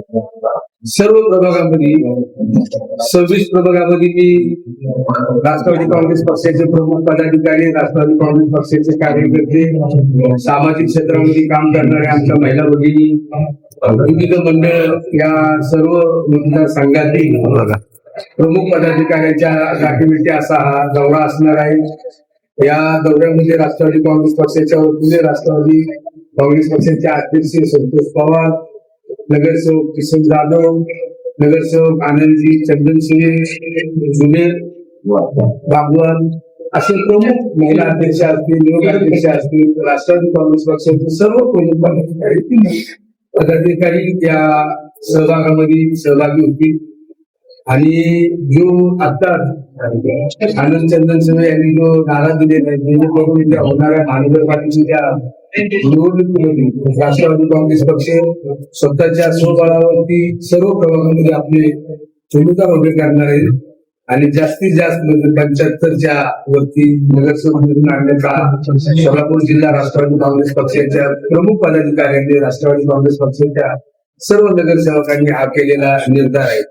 सर्व प्रभागामध्ये 26 प्रभागामध्ये मी राष्ट्रवादी काँग्रेस पक्षाचे प्रमुख पदाधिकारी, राष्ट्रवादी काँग्रेस पक्षाचे कार्यकर्ते, सामाजिक क्षेत्रामध्ये काम करणाऱ्या आमच्या महिला भगिनी, विविध मंडळ या सर्व मतदारसंघातील प्रमुख पदाधिकाऱ्यांच्या गाठीभेटी असा हा दौरा असणार आहे। या दौऱ्यामध्ये राष्ट्रवादी काँग्रेस पक्षाच्या वतीने राष्ट्रवादी काँग्रेस पक्षाचे अध्यक्ष संतोष पवार, नगरसेवक किसन जाधव, नगरसेवक आनंदजी चंदनशिवे, जुनेर बागवान असे प्रमुख महिला अध्यक्ष असतील, युवक अध्यक्ष असतील, राष्ट्रवादी काँग्रेस पक्षाचे सर्व प्रमुख पदाधिकारी त्या सहभागामध्ये सहभागी होतील। आणि जो आता आनंद चंदनशिवे यांनी जो नारा दिलेला आहे, होणाऱ्या महानगरपालिकेच्या निवडणुकीमध्ये राष्ट्रवादी काँग्रेस पक्ष स्वतःच्या स्वबळावरती सर्व प्रभागामध्ये आपले भूमिका उभे करणार आहे आणि जास्तीत जास्त म्हणजे 75च्या वरती नगरसेवक निवडून आणण्याचा सोलापूर जिल्हा राष्ट्रवादी काँग्रेस पक्षाच्या प्रमुख पदाधिकाऱ्यांनी, राष्ट्रवादी काँग्रेस पक्षाच्या सर्व नगरसेवकांनी हा केलेला निर्धार आहे।